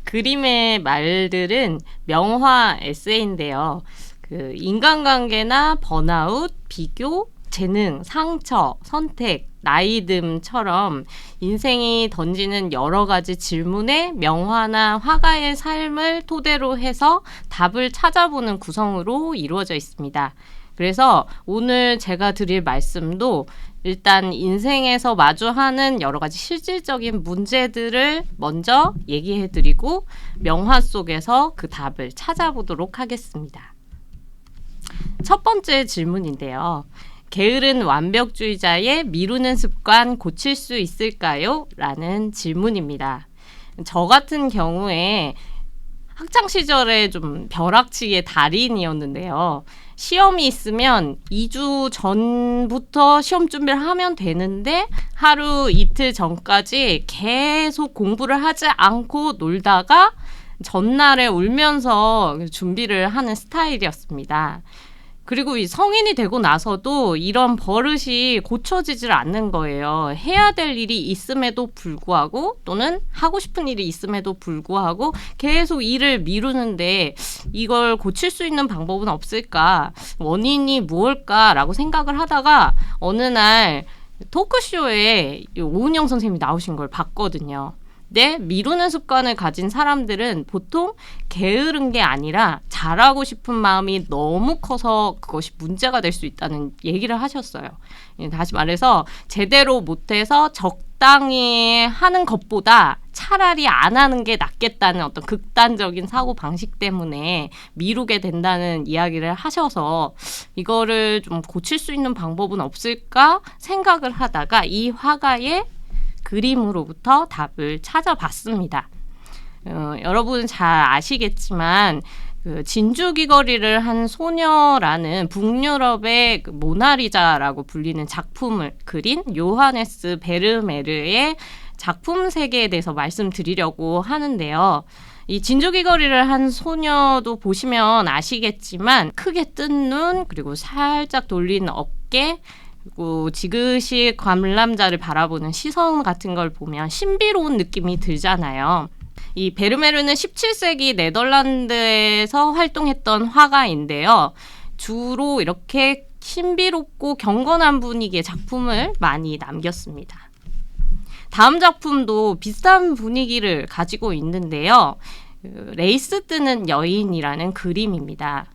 그림의 말들은 명화 에세이인데요. 인간관계나 번아웃, 비교, 재능, 상처, 선택, 나이듦처럼 인생이 던지는 여러 가지 질문에 명화나 화가의 삶을 토대로 해서 답을 찾아보는 구성으로 이루어져 있습니다. 그래서 오늘 제가 드릴 말씀도 일단 인생에서 마주하는 여러 가지 실질적인 문제들을 먼저 얘기해드리고 명화 속에서 그 답을 찾아보도록 하겠습니다. 첫 번째 질문인데요. 게으른 완벽주의자의 미루는 습관 고칠 수 있을까요? 라는 질문입니다. 저 같은 경우에 학창시절에 좀 벼락치기의 달인이었는데요. 시험이 있으면 2주 전부터 시험 준비를 하면 되는데 하루 이틀 전까지 계속 공부를 하지 않고 놀다가 전날에 울면서 준비를 하는 스타일이었습니다. 그리고 이 성인이 되고 나서도 이런 버릇이 고쳐지질 않는 거예요. 해야 될 일이 있음에도 불구하고 또는 하고 싶은 일이 있음에도 불구하고 계속 일을 미루는데 이걸 고칠 수 있는 방법은 없을까? 원인이 무엇일까라고 생각을 하다가 어느 날 토크쇼에 오은영 선생님이 나오신 걸 봤거든요. 미루는 습관을 가진 사람들은 보통 게으른 게 아니라 잘하고 싶은 마음이 너무 커서 그것이 문제가 될 수 있다는 얘기를 하셨어요. 다시 말해서 제대로 못해서 적당히 하는 것보다 차라리 안 하는 게 낫겠다는 어떤 극단적인 사고 방식 때문에 미루게 된다는 이야기를 하셔서 이거를 좀 고칠 수 있는 방법은 없을까 생각을 하다가 이 화가의 그림으로부터 답을 찾아봤습니다. 여러분 잘 아시겠지만 진주귀걸이를 한 소녀라는 북유럽의 모나리자라고 불리는 작품을 그린 요하네스 베르메르의 작품 세계에 대해서 말씀드리려고 하는데요. 이 진주귀걸이를 한 소녀도 보시면 아시겠지만 크게 뜬 눈, 그리고 살짝 돌린 어깨, 그리고 지그시 관람자를 바라보는 시선 같은 걸 보면 신비로운 느낌이 들잖아요. 이 베르메르는 17세기 네덜란드에서 활동했던 화가인데요. 주로 이렇게 신비롭고 경건한 분위기의 작품을 많이 남겼습니다. 다음 작품도 비슷한 분위기를 가지고 있는데요. 레이스 뜨는 여인이라는 그림입니다.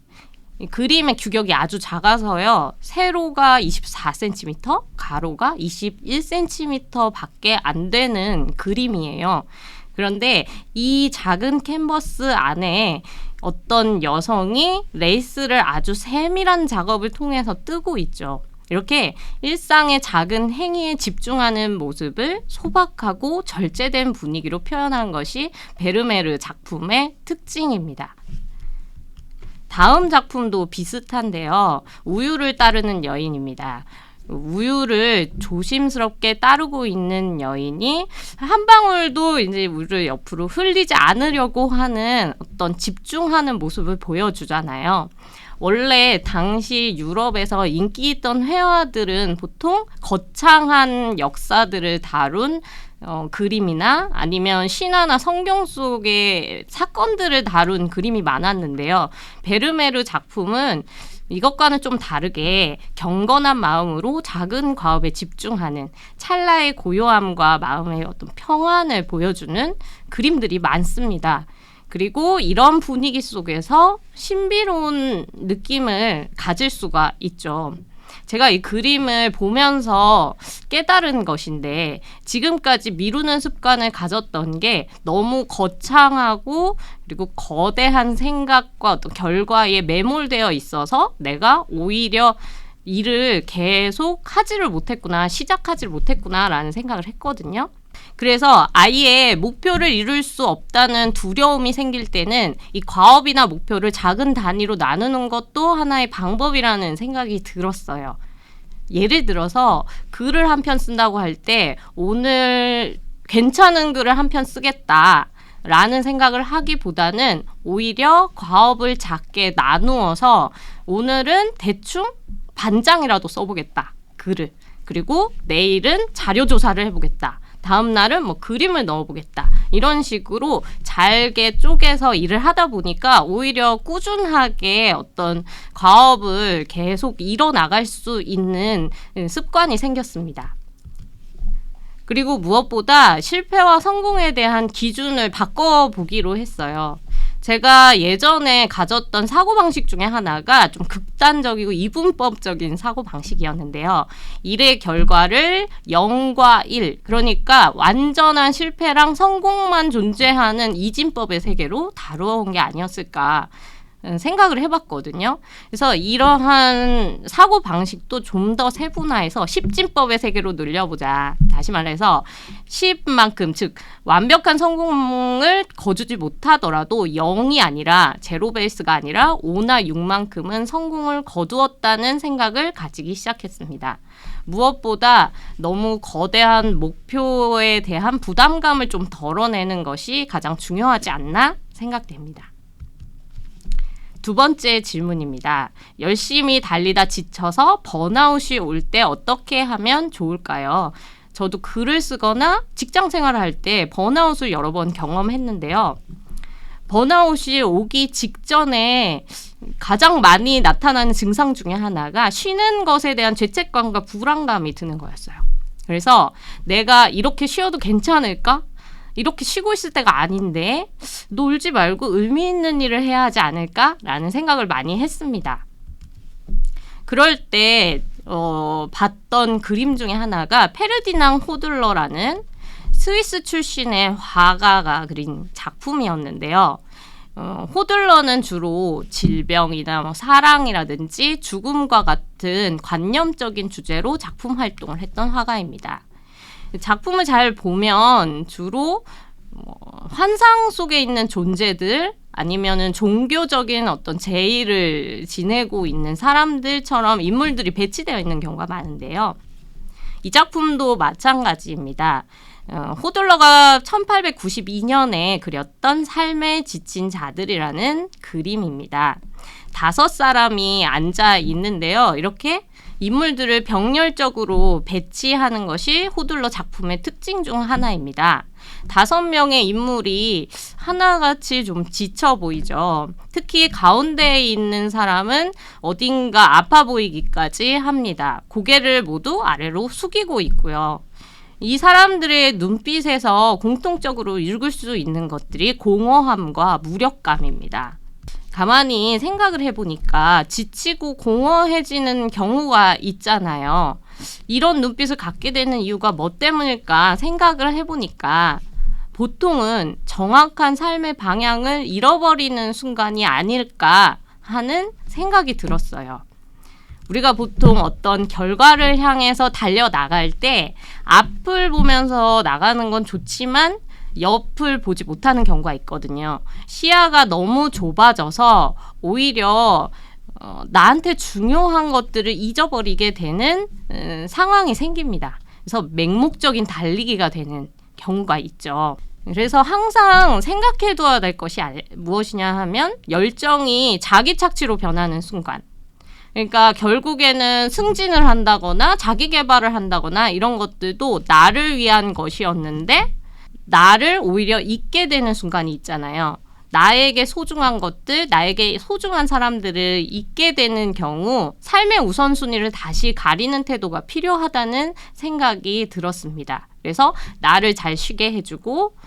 그림의 규격이 아주 작아서요. 세로가 24cm, 가로가 21cm 밖에 안 되는 그림이에요. 그런데 이 작은 캔버스 안에 어떤 여성이 레이스를 아주 세밀한 작업을 통해서 뜨고 있죠. 이렇게 일상의 작은 행위에 집중하는 모습을 소박하고 절제된 분위기로 표현한 것이 베르메르 작품의 특징입니다. 다음 작품도 비슷한데요. 우유를 따르는 여인입니다. 우유를 조심스럽게 따르고 있는 여인이 한 방울도 이제 우유를 옆으로 흘리지 않으려고 하는 어떤 집중하는 모습을 보여주잖아요. 원래 당시 유럽에서 인기 있던 회화들은 보통 거창한 역사들을 다룬 그림이나 아니면 신화나 성경 속의 사건들을 다룬 그림이 많았는데요. 베르메르 작품은 이것과는 좀 다르게 경건한 마음으로 작은 과업에 집중하는 찰나의 고요함과 마음의 어떤 평안을 보여주는 그림들이 많습니다. 그리고 이런 분위기 속에서 신비로운 느낌을 가질 수가 있죠. 제가 이 그림을 보면서 깨달은 것인데 지금까지 미루는 습관을 가졌던 게 너무 거창하고 그리고 거대한 생각과 어떤 결과에 매몰되어 있어서 내가 오히려 일을 계속 하지를 못했구나, 시작하지를 못했구나라는 생각을 했거든요. 그래서 아예 목표를 이룰 수 없다는 두려움이 생길 때는 이 과업이나 목표를 작은 단위로 나누는 것도 하나의 방법이라는 생각이 들었어요. 예를 들어서 글을 한 편 쓴다고 할 때 오늘 괜찮은 글을 한 편 쓰겠다 라는 생각을 하기보다는 오히려 과업을 작게 나누어서 오늘은 대충 반장이라도 써보겠다, 글을. 그리고 내일은 자료 조사를 해보겠다. 다음 날은 뭐 그림을 넣어보겠다. 이런 식으로 잘게 쪼개서 일을 하다 보니까 오히려 꾸준하게 어떤 과업을 계속 이뤄나갈 수 있는 습관이 생겼습니다. 그리고 무엇보다 실패와 성공에 대한 기준을 바꿔보기로 했어요. 제가 예전에 가졌던 사고방식 중에 하나가 좀 극단적이고 이분법적인 사고방식이었는데요. 일의 결과를 0과 1, 그러니까 완전한 실패랑 성공만 존재하는 이진법의 세계로 다루어온 게 아니었을까 생각을 해봤거든요. 그래서 이러한 사고방식도 좀 더 세분화해서 10진법의 세계로 늘려보자. 다시 말해서 10만큼, 즉 완벽한 성공을 거두지 못하더라도 0이 아니라 제로 베이스가 아니라 5나 6만큼은 성공을 거두었다는 생각을 가지기 시작했습니다. 무엇보다 너무 거대한 목표에 대한 부담감을 좀 덜어내는 것이 가장 중요하지 않나 생각됩니다. 두 번째 질문입니다. 열심히 달리다 지쳐서 번아웃이 올 때 어떻게 하면 좋을까요? 저도 글을 쓰거나 직장 생활을 할 때 번아웃을 여러 번 경험했는데요. 번아웃이 오기 직전에 가장 많이 나타나는 증상 중에 하나가 쉬는 것에 대한 죄책감과 불안감이 드는 거였어요. 그래서 내가 이렇게 쉬어도 괜찮을까? 이렇게 쉬고 있을 때가 아닌데 놀지 말고 의미 있는 일을 해야 하지 않을까라는 생각을 많이 했습니다. 그럴 때 봤던 그림 중에 하나가 페르디낭 호들러라는 스위스 출신의 화가가 그린 작품이었는데요. 호들러는 주로 질병이나 뭐 사랑이라든지 죽음과 같은 관념적인 주제로 작품 활동을 했던 화가입니다. 작품을 잘 보면 주로 환상 속에 있는 존재들 아니면은 종교적인 어떤 제의를 지내고 있는 사람들처럼 인물들이 배치되어 있는 경우가 많은데요. 이 작품도 마찬가지입니다. 호들러가 1892년에 그렸던 삶에 지친 자들이라는 그림입니다. 5사람이 앉아 있는데요. 이렇게 인물들을 병렬적으로 배치하는 것이 호들러 작품의 특징 중 하나입니다. 5명의 인물이 하나같이 좀 지쳐 보이죠. 특히 가운데에 있는 사람은 어딘가 아파 보이기까지 합니다. 고개를 모두 아래로 숙이고 있고요. 이 사람들의 눈빛에서 공통적으로 읽을 수 있는 것들이 공허함과 무력감입니다. 가만히 생각을 해보니까 지치고 공허해지는 경우가 있잖아요. 이런 눈빛을 갖게 되는 이유가 뭐 때문일까 생각을 해보니까 보통은 정확한 삶의 방향을 잃어버리는 순간이 아닐까 하는 생각이 들었어요. 우리가 보통 어떤 결과를 향해서 달려나갈 때 앞을 보면서 나가는 건 좋지만 옆을 보지 못하는 경우가 있거든요. 시야가 너무 좁아져서 오히려 나한테 중요한 것들을 잊어버리게 되는 상황이 생깁니다. 그래서 맹목적인 달리기가 되는 경우가 있죠. 그래서 항상 생각해둬야 될 것이 무엇이냐 하면 열정이 자기 착취로 변하는 순간. 그러니까 결국에는 승진을 한다거나 자기 개발을 한다거나 이런 것들도 나를 위한 것이었는데 나를 오히려 잊게 되는 순간이 있잖아요. 나에게 소중한 것들, 나에게 소중한 사람들을 잊게 되는 경우 삶의 우선순위를 다시 가리는 태도가 필요하다는 생각이 들었습니다. 그래서 나를 잘 쉬게 해주고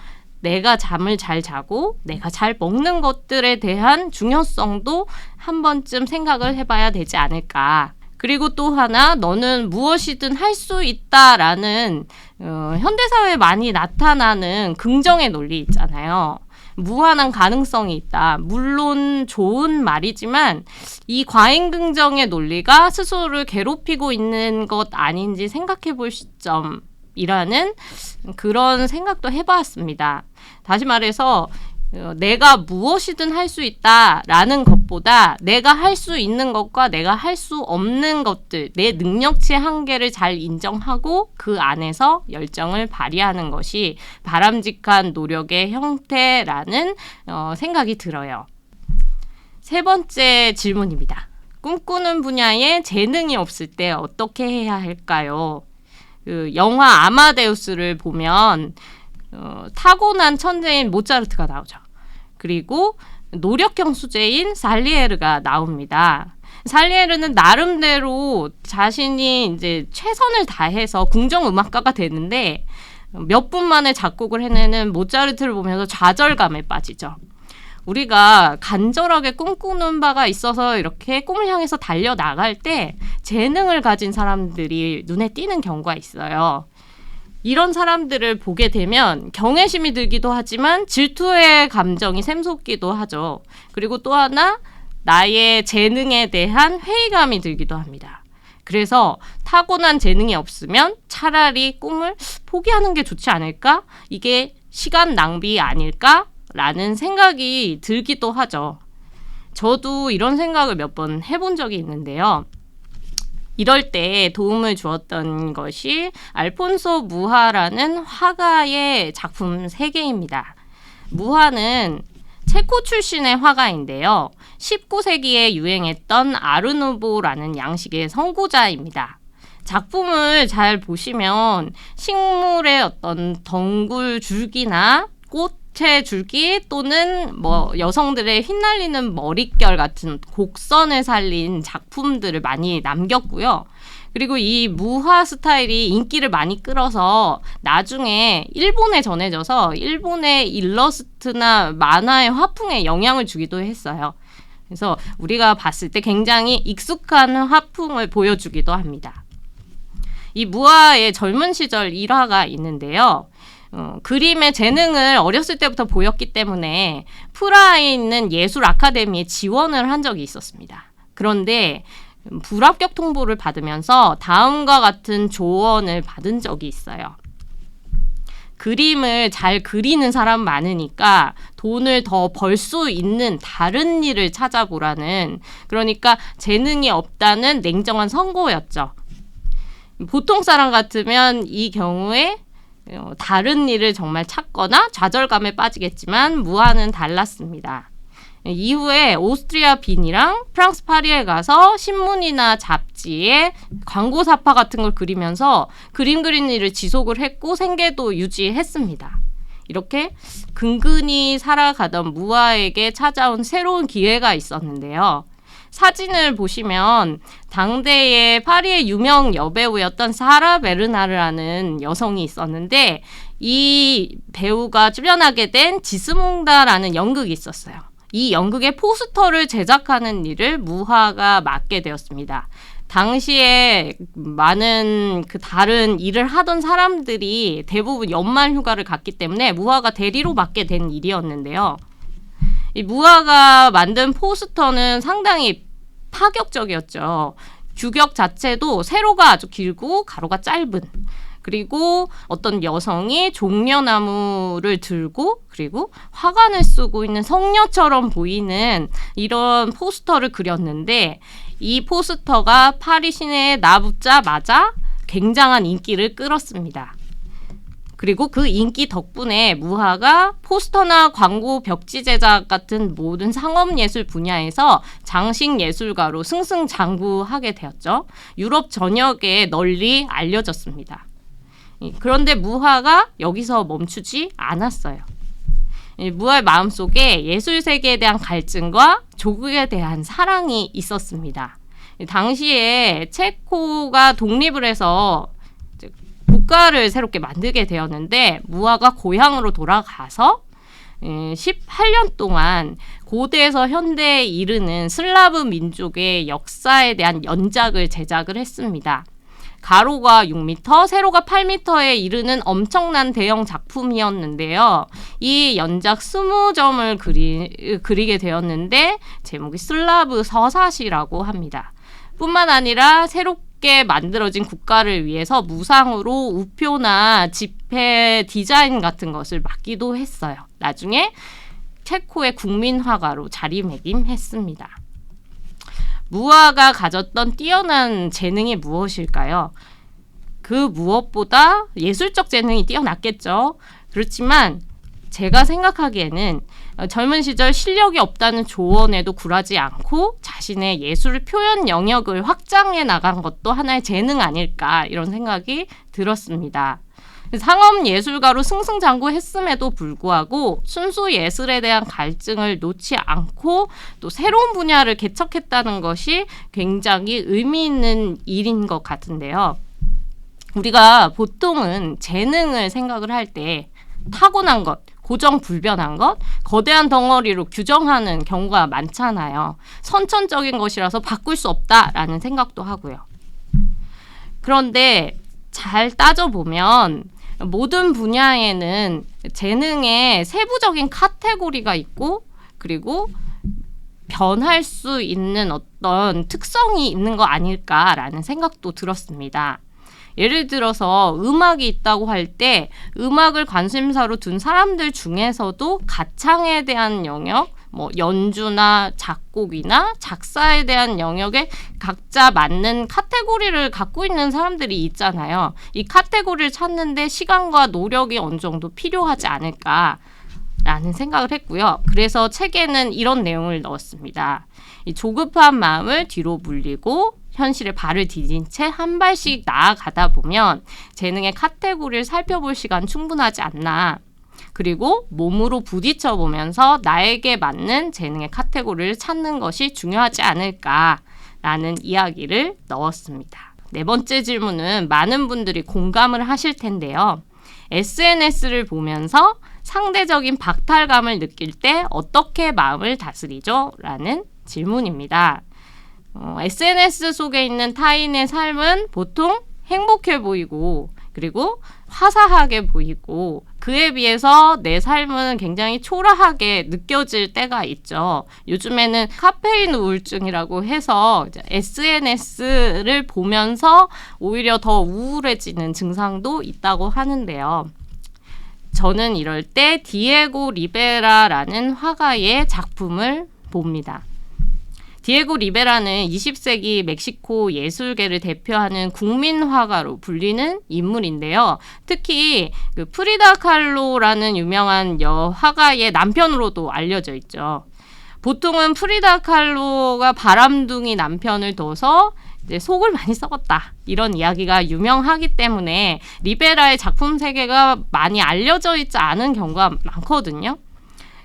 내가 잠을 잘 자고 내가 잘 먹는 것들에 대한 중요성도 한 번쯤 생각을 해봐야 되지 않을까. 그리고 또 하나, 너는 무엇이든 할 수 있다라는 현대사회에 많이 나타나는 긍정의 논리 있잖아요. 무한한 가능성이 있다. 물론 좋은 말이지만 이 과잉 긍정의 논리가 스스로를 괴롭히고 있는 것 아닌지 생각해 볼 시점이라는 그런 생각도 해봤습니다. 다시 말해서 내가 무엇이든 할 수 있다라는 것보다 내가 할 수 있는 것과 내가 할 수 없는 것들, 내 능력치의 한계를 잘 인정하고 그 안에서 열정을 발휘하는 것이 바람직한 노력의 형태라는 생각이 들어요. 세 번째 질문입니다. 꿈꾸는 분야에 재능이 없을 때 어떻게 해야 할까요? 그 영화 아마데우스를 보면 타고난 천재인 모차르트가 나오죠. 그리고 노력형 수재인 살리에르가 나옵니다. 살리에르는 나름대로 자신이 이제 최선을 다해서 궁정음악가가 되는데 몇 분 만에 작곡을 해내는 모차르트를 보면서 좌절감에 빠지죠. 우리가 간절하게 꿈꾸는 바가 있어서 이렇게 꿈을 향해서 달려나갈 때 재능을 가진 사람들이 눈에 띄는 경우가 있어요. 이런 사람들을 보게 되면 경외심이 들기도 하지만 질투의 감정이 샘솟기도 하죠. 그리고 또 하나 나의 재능에 대한 회의감이 들기도 합니다. 그래서 타고난 재능이 없으면 차라리 꿈을 포기하는 게 좋지 않을까? 이게 시간 낭비 아닐까? 라는 생각이 들기도 하죠. 저도 이런 생각을 몇 번 해본 적이 있는데요. 이럴 때 도움을 주었던 것이 알폰소 무하라는 화가의 작품 3개입니다. 무하는 체코 출신의 화가인데요. 19세기에 유행했던 아르누보라는 양식의 선구자입니다. 작품을 잘 보시면 식물의 어떤 덩굴 줄기나 꽃의 줄기 또는 여성들의 휘날리는 머릿결 같은 곡선을 살린 작품들을 많이 남겼고요. 그리고 이 무화 스타일이 인기를 많이 끌어서 나중에 일본에 전해져서 일본의 일러스트나 만화의 화풍에 영향을 주기도 했어요. 그래서 우리가 봤을 때 굉장히 익숙한 화풍을 보여주기도 합니다. 이 무화의 젊은 시절 일화가 있는데요. 그림의 재능을 어렸을 때부터 보였기 때문에 프라하에 있는 예술 아카데미에 지원을 한 적이 있었습니다. 그런데 불합격 통보를 받으면서 다음과 같은 조언을 받은 적이 있어요. 그림을 잘 그리는 사람 많으니까 돈을 더 벌 수 있는 다른 일을 찾아보라는, 그러니까 재능이 없다는 냉정한 선고였죠. 보통 사람 같으면 이 경우에 다른 일을 정말 찾거나 좌절감에 빠지겠지만 무하는 달랐습니다. 이후에 오스트리아 빈이랑 프랑스 파리에 가서 신문이나 잡지에 광고 사파 같은 걸 그리면서 그림 그리는 일을 지속을 했고 생계도 유지했습니다. 이렇게 근근히 살아가던 무하에게 찾아온 새로운 기회가 있었는데요. 사진을 보시면 당대의 파리의 유명 여배우였던 사라 베르나르라는 여성이 있었는데 이 배우가 출연하게 된 지스몽다라는 연극이 있었어요. 이 연극의 포스터를 제작하는 일을 무하가 맡게 되었습니다. 당시에 많은 그 다른 일을 하던 사람들이 대부분 연말 휴가를 갔기 때문에 무하가 대리로 맡게 된 일이었는데요. 이 무하가 만든 포스터는 상당히 파격적이었죠. 규격 자체도 세로가 아주 길고 가로가 짧은, 그리고 어떤 여성이 종려나무를 들고 그리고 화관을 쓰고 있는 성녀처럼 보이는 이런 포스터를 그렸는데 이 포스터가 파리 시내에 나붙자마자 굉장한 인기를 끌었습니다. 그리고 그 인기 덕분에 무하가 포스터나 광고 벽지 제작 같은 모든 상업예술 분야에서 장식예술가로 승승장구하게 되었죠. 유럽 전역에 널리 알려졌습니다. 그런데 무하가 여기서 멈추지 않았어요. 무하의 마음속에 예술 세계에 대한 갈증과 조국에 대한 사랑이 있었습니다. 당시에 체코가 독립을 해서 국가를 새롭게 만들게 되었는데 무하가 고향으로 돌아가서 18년 동안 고대에서 현대에 이르는 슬라브 민족의 역사에 대한 연작을 제작을 했습니다. 가로가 6m, 세로가 8m에 이르는 엄청난 대형 작품이었는데요. 이 연작 20점을 그리게 되었는데 제목이 슬라브 서사시라고 합니다. 뿐만 아니라 새롭게 만들어진 국가를 위해서 무상으로 우표나 지폐 디자인 같은 것을 맡기도 했어요. 나중에 체코의 국민화가로 자리매김했습니다. 무하가 가졌던 뛰어난 재능이 무엇일까요? 그 무엇보다 예술적 재능이 뛰어났겠죠. 그렇지만 제가 생각하기에는 젊은 시절 실력이 없다는 조언에도 굴하지 않고 자신의 예술 표현 영역을 확장해 나간 것도 하나의 재능 아닐까 이런 생각이 들었습니다. 상업 예술가로 승승장구했음에도 불구하고 순수 예술에 대한 갈증을 놓지 않고 또 새로운 분야를 개척했다는 것이 굉장히 의미 있는 일인 것 같은데요. 우리가 보통은 재능을 생각을 할 때 타고난 것, 고정불변한 것, 거대한 덩어리로 규정하는 경우가 많잖아요. 선천적인 것이라서 바꿀 수 없다라는 생각도 하고요. 그런데 잘 따져보면 모든 분야에는 재능의 세부적인 카테고리가 있고 그리고 변할 수 있는 어떤 특성이 있는 거 아닐까라는 생각도 들었습니다. 예를 들어서 음악이 있다고 할 때 음악을 관심사로 둔 사람들 중에서도 가창에 대한 영역, 연주나 작곡이나 작사에 대한 영역에 각자 맞는 카테고리를 갖고 있는 사람들이 있잖아요. 이 카테고리를 찾는데 시간과 노력이 어느 정도 필요하지 않을까라는 생각을 했고요. 그래서 책에는 이런 내용을 넣었습니다. 이 조급한 마음을 뒤로 물리고 현실에 발을 디딘 채 한 발씩 나아가다 보면 재능의 카테고리를 살펴볼 시간 충분하지 않나. 그리고 몸으로 부딪혀 보면서 나에게 맞는 재능의 카테고리를 찾는 것이 중요하지 않을까라는 이야기를 넣었습니다. 네 번째 질문은 많은 분들이 공감을 하실 텐데요. SNS를 보면서 상대적인 박탈감을 느낄 때 어떻게 마음을 다스리죠? 라는 질문입니다. SNS 속에 있는 타인의 삶은 보통 행복해 보이고 그리고 화사하게 보이고 그에 비해서 내 삶은 굉장히 초라하게 느껴질 때가 있죠. 요즘에는 카페인 우울증이라고 해서 SNS를 보면서 오히려 더 우울해지는 증상도 있다고 하는데요. 저는 이럴 때 디에고 리베라라는 화가의 작품을 봅니다. 디에고 리베라는 20세기 멕시코 예술계를 대표하는 국민 화가로 불리는 인물인데요. 특히 그 프리다 칼로라는 유명한 화가의 남편으로도 알려져 있죠. 보통은 프리다 칼로가 바람둥이 남편을 둬서 이제 속을 많이 썩었다 이런 이야기가 유명하기 때문에 리베라의 작품 세계가 많이 알려져 있지 않은 경우가 많거든요.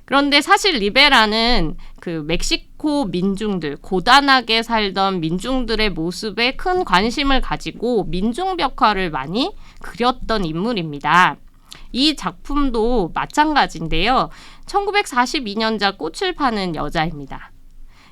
그런데 사실 리베라는 그 멕시코 민중들, 고단하게 살던 민중들의 모습에 큰 관심을 가지고 민중벽화를 많이 그렸던 인물입니다. 이 작품도 마찬가지인데요. 1942년작 꽃을 파는 여자입니다.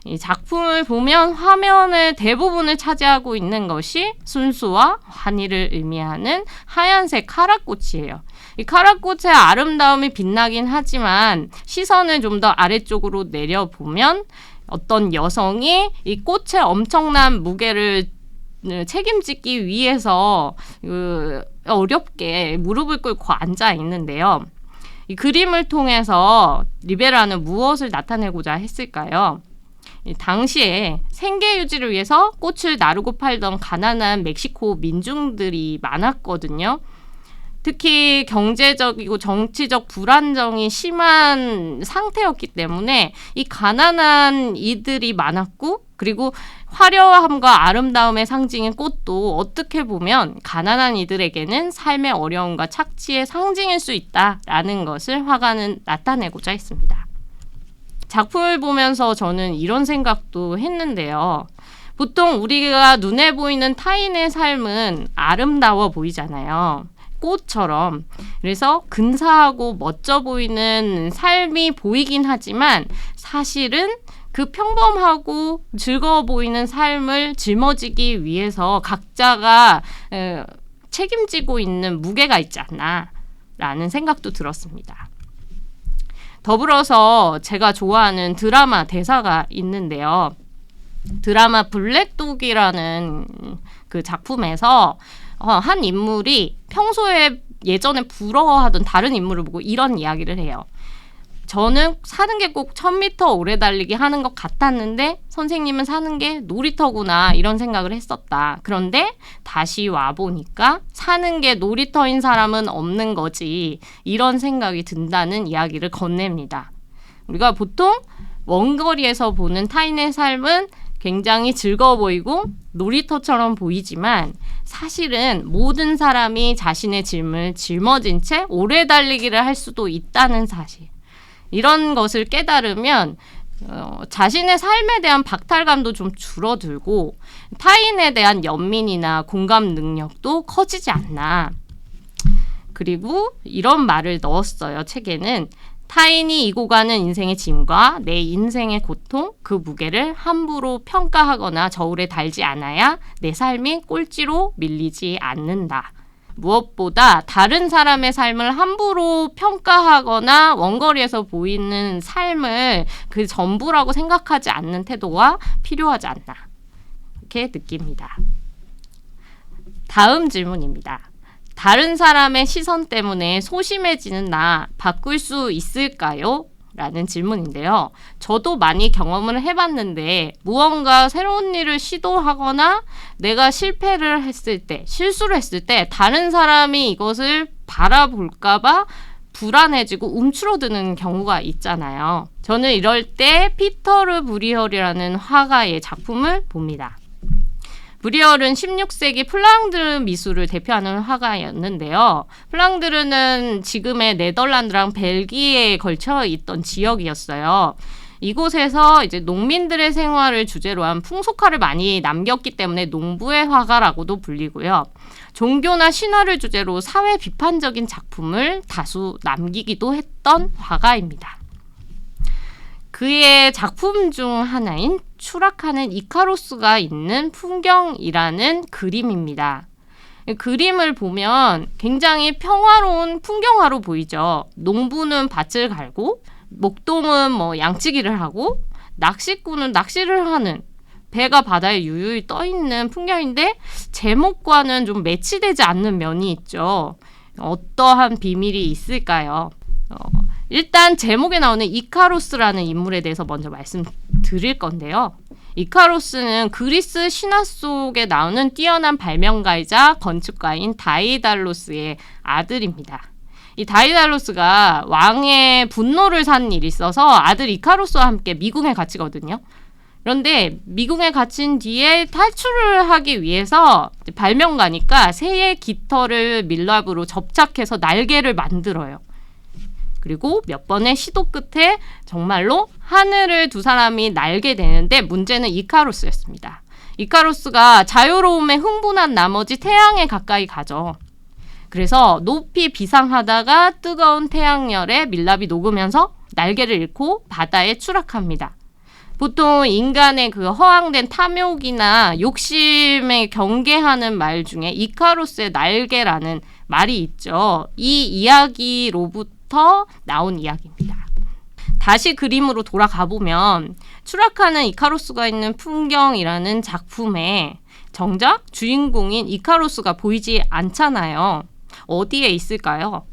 이 작품을 보면 화면의 대부분을 차지하고 있는 것이 순수와 환희를 의미하는 하얀색 카라꽃이에요. 이 카라꽃의 아름다움이 빛나긴 하지만 시선을 좀 더 아래쪽으로 내려보면 어떤 여성이 이 꽃의 엄청난 무게를 책임지기 위해서 어렵게 무릎을 꿇고 앉아 있는데요. 이 그림을 통해서 리베라는 무엇을 나타내고자 했을까요? 당시에 생계 유지를 위해서 꽃을 나르고 팔던 가난한 멕시코 민중들이 많았거든요. 특히 경제적이고 정치적 불안정이 심한 상태였기 때문에 이 가난한 이들이 많았고 그리고 화려함과 아름다움의 상징인 꽃도 어떻게 보면 가난한 이들에게는 삶의 어려움과 착취의 상징일 수 있다라는 것을 화가는 나타내고자 했습니다. 작품을 보면서 저는 이런 생각도 했는데요. 보통 우리가 눈에 보이는 타인의 삶은 아름다워 보이잖아요. 꽃처럼. 그래서 근사하고 멋져 보이는 삶이 보이긴 하지만 사실은 그 평범하고 즐거워 보이는 삶을 짊어지기 위해서 각자가 책임지고 있는 무게가 있지 않나 라는 생각도 들었습니다. 더불어서 제가 좋아하는 드라마 대사가 있는데요. 드라마 블랙독이라는 그 작품에서 한 인물이 평소에 예전에 부러워하던 다른 인물을 보고 이런 이야기를 해요. 저는 사는 게 꼭 1000m 오래 달리기 하는 것 같았는데 선생님은 사는 게 놀이터구나 이런 생각을 했었다. 그런데 다시 와보니까 사는 게 놀이터인 사람은 없는 거지 이런 생각이 든다는 이야기를 건넵니다. 우리가 보통 원거리에서 보는 타인의 삶은 굉장히 즐거워 보이고 놀이터처럼 보이지만 사실은 모든 사람이 자신의 짐을 짊어진 채 오래 달리기를 할 수도 있다는 사실. 이런 것을 깨달으면 자신의 삶에 대한 박탈감도 좀 줄어들고 타인에 대한 연민이나 공감 능력도 커지지 않나. 그리고 이런 말을 넣었어요. 책에는 타인이 이고 가는 인생의 짐과 내 인생의 고통, 그 무게를 함부로 평가하거나 저울에 달지 않아야 내 삶이 꼴찌로 밀리지 않는다. 무엇보다 다른 사람의 삶을 함부로 평가하거나 원거리에서 보이는 삶을 그 전부라고 생각하지 않는 태도가 필요하지 않나. 이렇게 느낍니다. 다음 질문입니다. 다른 사람의 시선 때문에 소심해지는 나 바꿀 수 있을까요? 라는 질문인데요. 저도 많이 경험을 해봤는데 무언가 새로운 일을 시도하거나 내가 실패를 했을 때, 실수를 했을 때 다른 사람이 이것을 바라볼까봐 불안해지고 움츠러드는 경우가 있잖아요. 저는 이럴 때 피터르 브리얼이라는 화가의 작품을 봅니다. 브리얼은 16세기 플랑드르 미술을 대표하는 화가였는데요. 플랑드르는 지금의 네덜란드랑 벨기에에 걸쳐 있던 지역이었어요. 이곳에서 이제 농민들의 생활을 주제로 한 풍속화를 많이 남겼기 때문에 농부의 화가라고도 불리고요. 종교나 신화를 주제로 사회 비판적인 작품을 다수 남기기도 했던 화가입니다. 그의 작품 중 하나인 추락하는 이카로스가 있는 풍경이라는 그림입니다. 그림을 보면 굉장히 평화로운 풍경화로 보이죠. 농부는 밭을 갈고 목동은 양치기를 하고 낚시꾼은 낚시를 하는 배가 바다에 유유히 떠있는 풍경인데 제목과는 좀 매치되지 않는 면이 있죠. 어떠한 비밀이 있을까요? 일단 제목에 나오는 이카로스라는 인물에 대해서 먼저 말씀드릴 건데요. 이카로스는 그리스 신화 속에 나오는 뛰어난 발명가이자 건축가인 다이달로스의 아들입니다. 이 다이달로스가 왕의 분노를 산 일이 있어서 아들 이카로스와 함께 미궁에 갇히거든요. 그런데 미궁에 갇힌 뒤에 탈출을 하기 위해서 발명가니까 새의 깃털을 밀랍으로 접착해서 날개를 만들어요. 그리고 몇 번의 시도 끝에 정말로 하늘을 두 사람이 날게 되는데 문제는 이카로스였습니다. 이카로스가 자유로움에 흥분한 나머지 태양에 가까이 가죠. 그래서 높이 비상하다가 뜨거운 태양열에 밀랍이 녹으면서 날개를 잃고 바다에 추락합니다. 보통 인간의 그 허황된 탐욕이나 욕심에 경계하는 말 중에 이카로스의 날개라는 말이 있죠. 이 이야기로부터 나온 이야기입니다. 다시 그림으로 돌아가 보면 추락하는 이카로스가 있는 풍경이라는 작품에 정작 주인공인 이카로스가 보이지 않잖아요. 어디에 있을까요?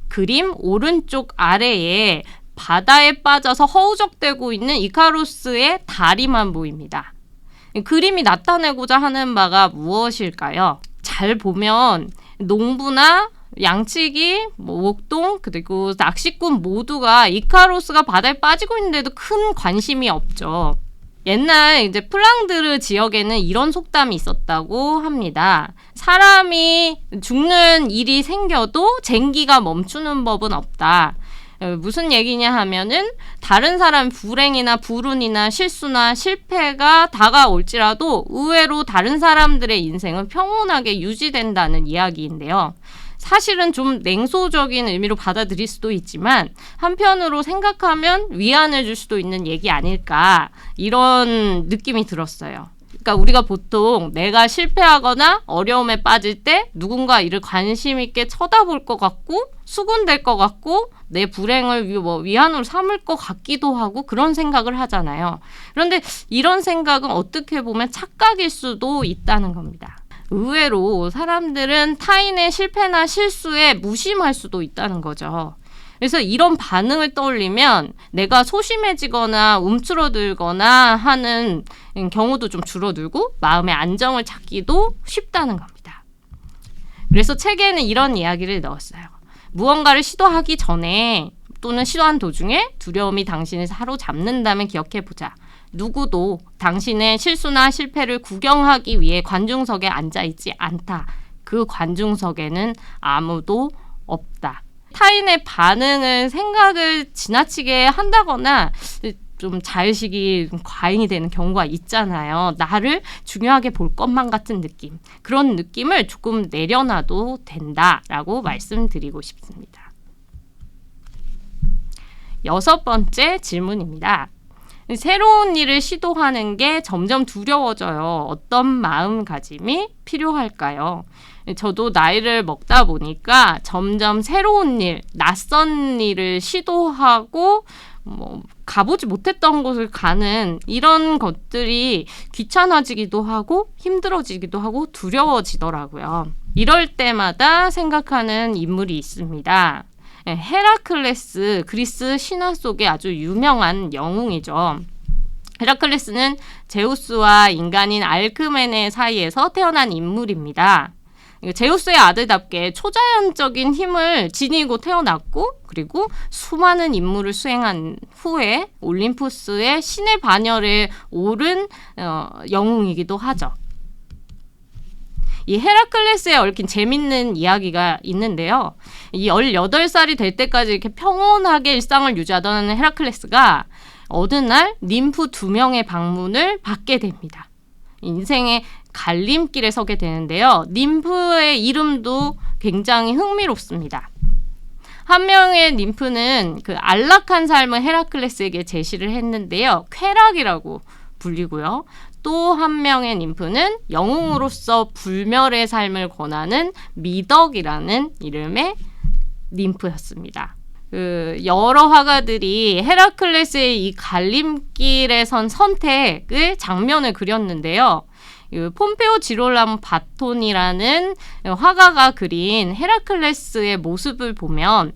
그림 오른쪽 아래에 바다에 빠져서 허우적대고 있는 이카로스의 다리만 보입니다. 그림이 나타내고자 하는 바가 무엇일까요? 잘 보면 농부나 양치기, 목동, 그리고 낚시꾼 모두가 이카로스가 바다에 빠지고 있는데도 큰 관심이 없죠. 옛날 이제 플랑드르 지역에는 이런 속담이 있었다고 합니다. 사람이 죽는 일이 생겨도 쟁기가 멈추는 법은 없다. 무슨 얘기냐 하면은 다른 사람 불행이나 불운이나 실수나 실패가 다가올지라도 의외로 다른 사람들의 인생은 평온하게 유지된다는 이야기인데요. 사실은 좀 냉소적인 의미로 받아들일 수도 있지만 한편으로 생각하면 위안을 줄 수도 있는 얘기 아닐까 이런 느낌이 들었어요. 그러니까 우리가 보통 내가 실패하거나 어려움에 빠질 때 누군가 이를 관심 있게 쳐다볼 것 같고 수군될 것 같고 내 불행을 위안으로 삼을 것 같기도 하고 그런 생각을 하잖아요. 그런데 이런 생각은 어떻게 보면 착각일 수도 있다는 겁니다. 의외로 사람들은 타인의 실패나 실수에 무심할 수도 있다는 거죠. 그래서 이런 반응을 떠올리면 내가 소심해지거나 움츠러들거나 하는 경우도 좀 줄어들고 마음의 안정을 찾기도 쉽다는 겁니다. 그래서 책에는 이런 이야기를 넣었어요. 무언가를 시도하기 전에 또는 시도한 도중에 두려움이 당신을 사로잡는다면 기억해보자. 누구도 당신의 실수나 실패를 구경하기 위해 관중석에 앉아있지 않다. 그 관중석에는 아무도 없다. 타인의 반응을 생각을 지나치게 한다거나 좀 자의식이 과잉이 되는 경우가 있잖아요. 나를 중요하게 볼 것만 같은 느낌. 그런 느낌을 조금 내려놔도 된다라고 말씀드리고 싶습니다. 6번째 질문입니다. 새로운 일을 시도하는 게 점점 두려워져요. 어떤 마음가짐이 필요할까요? 저도 나이를 먹다 보니까 점점 새로운 일, 낯선 일을 시도하고 가보지 못했던 곳을 가는 이런 것들이 귀찮아지기도 하고 힘들어지기도 하고 두려워지더라고요. 이럴 때마다 생각하는 인물이 있습니다. 헤라클레스, 그리스 신화 속의 아주 유명한 영웅이죠. 헤라클레스는 제우스와 인간인 알크메네 사이에서 태어난 인물입니다. 제우스의 아들답게 초자연적인 힘을 지니고 태어났고 그리고 수많은 임무를 수행한 후에 올림푸스의 신의 반열에 오른 영웅이기도 하죠. 이 헤라클레스에 얽힌 재밌는 이야기가 있는데요. 이 18살이 될 때까지 이렇게 평온하게 일상을 유지하던 헤라클레스가 어느 날 ним프 2명의 방문을 받게 됩니다. 인생의 갈림길에 서게 되는데요. ним프의 이름도 굉장히 흥미롭습니다. 한 명의 ним프는 그 안락한 삶을 헤라클레스에게 제시를 했는데요. 쾌락이라고 불리고요. 또 한 명의 ним프는 영웅으로서 불멸의 삶을 권하는 미덕이라는 이름의 ним프였습니다. 여러 화가들이 헤라클레스의 이 갈림길에 선 선택을 장면을 그렸는데요. 폼페오 지롤라모 바톤이라는 화가가 그린 헤라클레스의 모습을 보면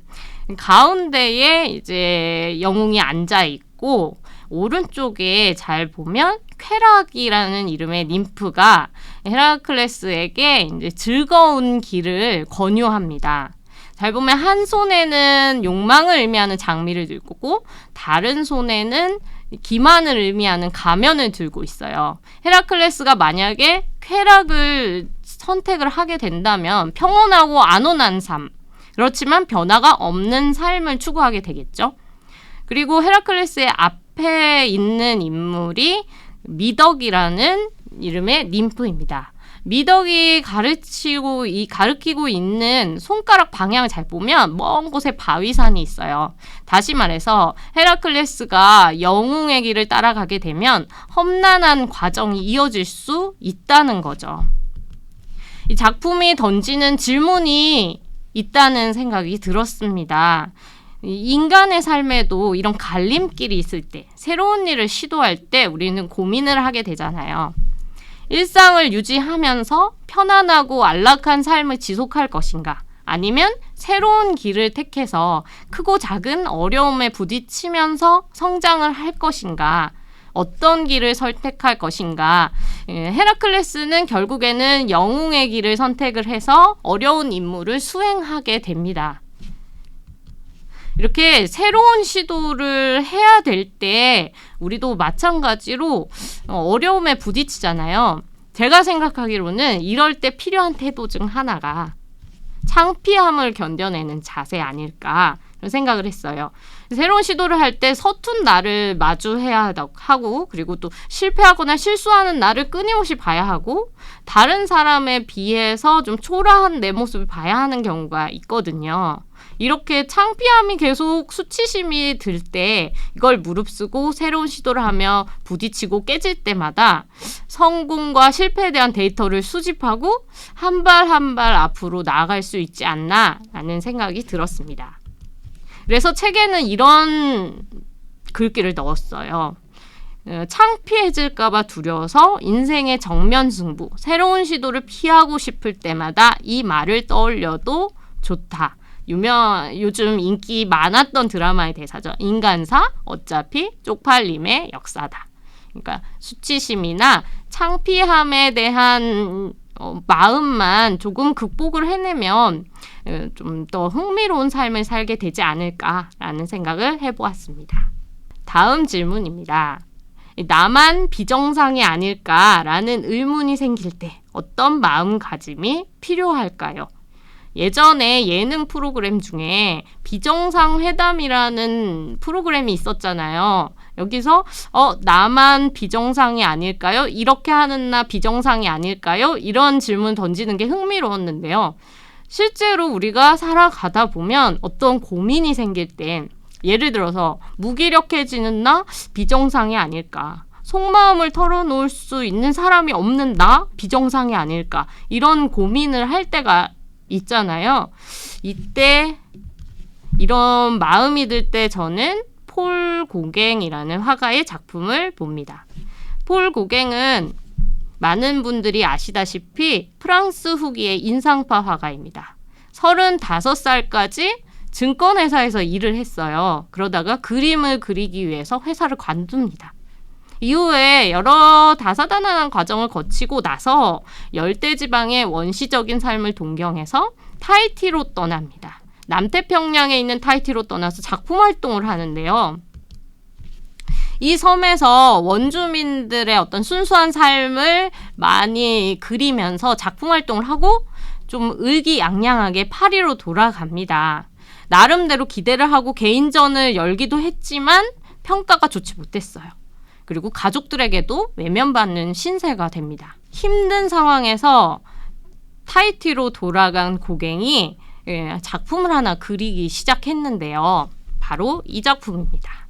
가운데에 이제 영웅이 앉아 있고 오른쪽에 잘 보면 쾌락이라는 이름의 ним프가 헤라클레스에게 이제 즐거운 길을 권유합니다. 잘 보면 한 손에는 욕망을 의미하는 장미를 들고 다른 손에는 기만을 의미하는 가면을 들고 있어요. 헤라클레스가 만약에 쾌락을 선택을 하게 된다면 평온하고 안온한 삶, 그렇지만 변화가 없는 삶을 추구하게 되겠죠. 그리고 헤라클레스의 앞에 있는 인물이 미덕이라는 이름의 ним프입니다. 미덕이 가리키고 있는 손가락 방향을 잘 보면 먼 곳에 바위산이 있어요. 다시 말해서 헤라클레스가 영웅의 길을 따라가게 되면 험난한 과정이 이어질 수 있다는 거죠. 이 작품이 던지는 질문이 있다는 생각이 들었습니다. 인간의 삶에도 이런 갈림길이 있을 때, 새로운 일을 시도할 때 우리는 고민을 하게 되잖아요. 일상을 유지하면서 편안하고 안락한 삶을 지속할 것인가? 아니면 새로운 길을 택해서 크고 작은 어려움에 부딪히면서 성장을 할 것인가? 어떤 길을 선택할 것인가? 헤라클레스는 결국에는 영웅의 길을 선택을 해서 어려운 임무를 수행하게 됩니다. 이렇게 새로운 시도를 해야 될 때 우리도 마찬가지로 어려움에 부딪히잖아요. 제가 생각하기로는 이럴 때 필요한 태도 중 하나가 창피함을 견뎌내는 자세 아닐까 생각을 했어요. 새로운 시도를 할 때 서툰 나를 마주해야 하고 그리고 또 실패하거나 실수하는 나를 끊임없이 봐야 하고 다른 사람에 비해서 좀 초라한 내 모습을 봐야 하는 경우가 있거든요. 이렇게 창피함이 계속 수치심이 들 때 이걸 무릅쓰고 새로운 시도를 하며 부딪히고 깨질 때마다 성공과 실패에 대한 데이터를 수집하고 한 발 한 발 앞으로 나아갈 수 있지 않나 라는 생각이 들었습니다. 그래서 책에는 이런 글귀를 넣었어요. 창피해질까봐 두려워서 인생의 정면 승부, 새로운 시도를 피하고 싶을 때마다 이 말을 떠올려도 좋다. 요즘 인기 많았던 드라마의 대사죠. 인간사, 어차피 쪽팔림의 역사다. 그러니까 수치심이나 창피함에 대한 마음만 조금 극복을 해내면 좀 더 흥미로운 삶을 살게 되지 않을까라는 생각을 해보았습니다. 다음 질문입니다. 나만 비정상이 아닐까라는 의문이 생길 때 어떤 마음가짐이 필요할까요? 예전에 예능 프로그램 중에 비정상회담이라는 프로그램이 있었잖아요. 여기서 나만 비정상이 아닐까요? 이렇게 하는 나 비정상이 아닐까요? 이런 질문 던지는 게 흥미로웠는데요. 실제로 우리가 살아가다 보면 어떤 고민이 생길 때 예를 들어서 무기력해지는 나 비정상이 아닐까? 속마음을 털어놓을 수 있는 사람이 없는 나 비정상이 아닐까? 이런 고민을 할 때가 있잖아요. 이때 이런 마음이 들 때 저는 폴 고갱이라는 화가의 작품을 봅니다. 폴 고갱은 많은 분들이 아시다시피 프랑스 후기의 인상파 화가입니다. 35살까지 증권회사에서 일을 했어요. 그러다가 그림을 그리기 위해서 회사를 관둡니다. 이후에 여러 다사다난한 과정을 거치고 나서 열대지방의 원시적인 삶을 동경해서 타히티로 떠납니다. 남태평양에 있는 타히티로 떠나서 작품 활동을 하는데요. 이 섬에서 원주민들의 어떤 순수한 삶을 많이 그리면서 작품 활동을 하고 좀 의기양양하게 파리로 돌아갑니다. 나름대로 기대를 하고 개인전을 열기도 했지만 평가가 좋지 못했어요. 그리고 가족들에게도 외면받는 신세가 됩니다. 힘든 상황에서 타히티로 돌아간 고갱이 작품을 하나 그리기 시작했는데요. 바로 이 작품입니다.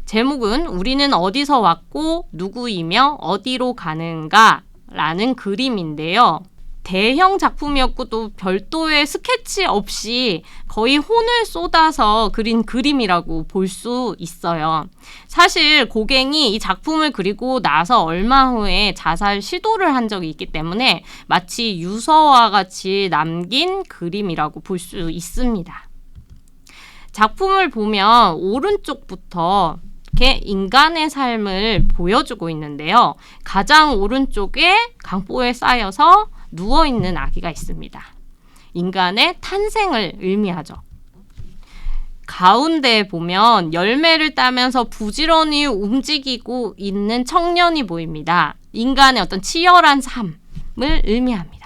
제목은 우리는 어디서 왔고 누구이며 어디로 가는가 라는 그림인데요. 대형 작품이었고 또 별도의 스케치 없이 거의 혼을 쏟아서 그린 그림이라고 볼 수 있어요. 사실 고갱이 이 작품을 그리고 나서 얼마 후에 자살 시도를 한 적이 있기 때문에 마치 유서와 같이 남긴 그림이라고 볼 수 있습니다. 작품을 보면 오른쪽부터 이렇게 인간의 삶을 보여주고 있는데요. 가장 오른쪽에 강보에 쌓여서 누워있는 아기가 있습니다. 인간의 탄생을 의미하죠. 가운데 보면 열매를 따면서 부지런히 움직이고 있는 청년이 보입니다. 인간의 어떤 치열한 삶을 의미합니다.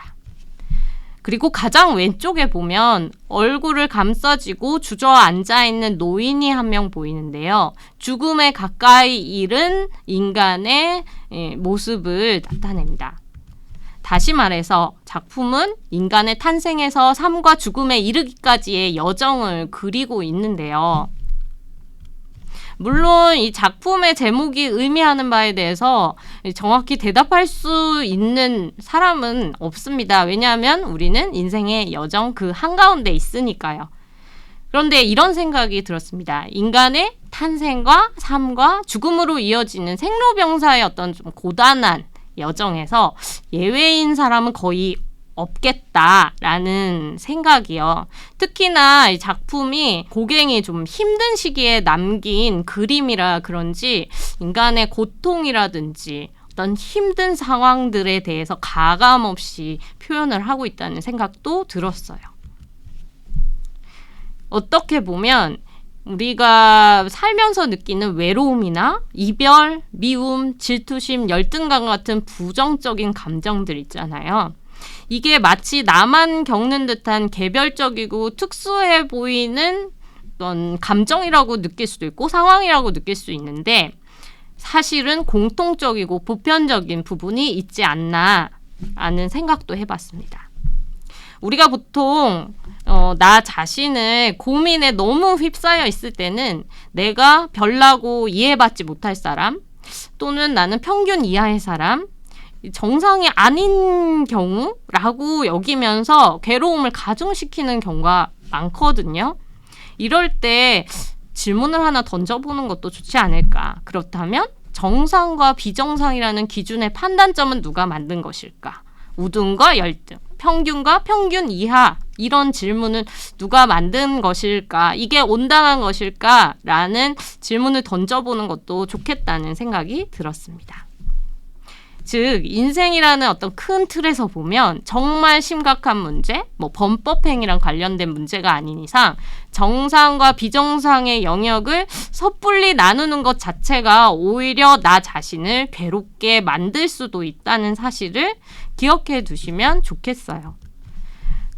그리고 가장 왼쪽에 보면 얼굴을 감싸쥐고 주저앉아 있는 노인이 한 명 보이는데요. 죽음에 가까이 이른 인간의 모습을 나타냅니다. 다시 말해서 작품은 인간의 탄생에서 삶과 죽음에 이르기까지의 여정을 그리고 있는데요. 물론 이 작품의 제목이 의미하는 바에 대해서 정확히 대답할 수 있는 사람은 없습니다. 왜냐하면 우리는 인생의 여정 그 한가운데 있으니까요. 그런데 이런 생각이 들었습니다. 인간의 탄생과 삶과 죽음으로 이어지는 생로병사의 어떤 좀 고단한 여정에서 예외인 사람은 거의 없겠다라는 생각이요. 특히나 이 작품이 고갱이 좀 힘든 시기에 남긴 그림이라 그런지 인간의 고통이라든지 어떤 힘든 상황들에 대해서 가감없이 표현을 하고 있다는 생각도 들었어요. 어떻게 보면 우리가 살면서 느끼는 외로움이나 이별, 미움, 질투심, 열등감 같은 부정적인 감정들 있잖아요. 이게 마치 나만 겪는 듯한 개별적이고 특수해 보이는 어떤 감정이라고 느낄 수도 있고 상황이라고 느낄 수 있는데 사실은 공통적이고 보편적인 부분이 있지 않나 하는 생각도 해봤습니다. 우리가 보통 나 자신을 고민에 너무 휩싸여 있을 때는 내가 별나고 이해받지 못할 사람 또는 나는 평균 이하의 사람 정상이 아닌 경우라고 여기면서 괴로움을 가중시키는 경우가 많거든요. 이럴 때 질문을 하나 던져보는 것도 좋지 않을까. 그렇다면 정상과 비정상이라는 기준의 판단점은 누가 만든 것일까? 우등과 열등, 평균과 평균 이하 이런 질문은 누가 만든 것일까? 이게 온당한 것일까? 라는 질문을 던져보는 것도 좋겠다는 생각이 들었습니다. 즉 인생이라는 어떤 큰 틀에서 보면 정말 심각한 문제, 범법행위랑 관련된 문제가 아닌 이상 정상과 비정상의 영역을 섣불리 나누는 것 자체가 오히려 나 자신을 괴롭게 만들 수도 있다는 사실을 기억해 두시면 좋겠어요.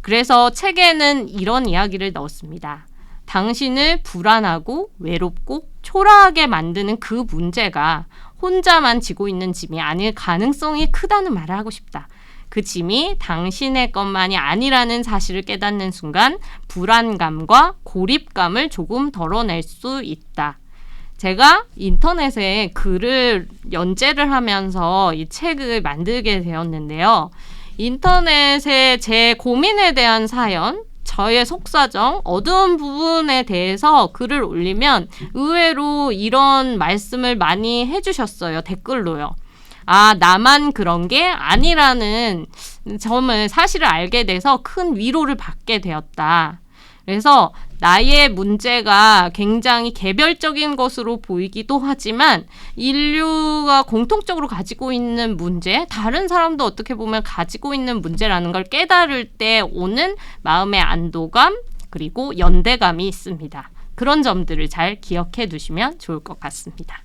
그래서 책에는 이런 이야기를 넣었습니다. 당신을 불안하고 외롭고 초라하게 만드는 그 문제가 혼자만 지고 있는 짐이 아닐 가능성이 크다는 말을 하고 싶다. 그 짐이 당신의 것만이 아니라는 사실을 깨닫는 순간 불안감과 고립감을 조금 덜어낼 수 있다. 제가 인터넷에 글을 연재를 하면서 이 책을 만들게 되었는데요. 인터넷에 제 고민에 대한 사연, 저의 속사정, 어두운 부분에 대해서 글을 올리면 의외로 이런 말씀을 많이 해주셨어요. 댓글로요. 아, 나만 그런 게 아니라는 점을 사실을 알게 돼서 큰 위로를 받게 되었다. 그래서 나의 문제가 굉장히 개별적인 것으로 보이기도 하지만 인류가 공통적으로 가지고 있는 문제, 다른 사람도 어떻게 보면 가지고 있는 문제라는 걸 깨달을 때 오는 마음의 안도감 그리고 연대감이 있습니다. 그런 점들을 잘 기억해 두시면 좋을 것 같습니다.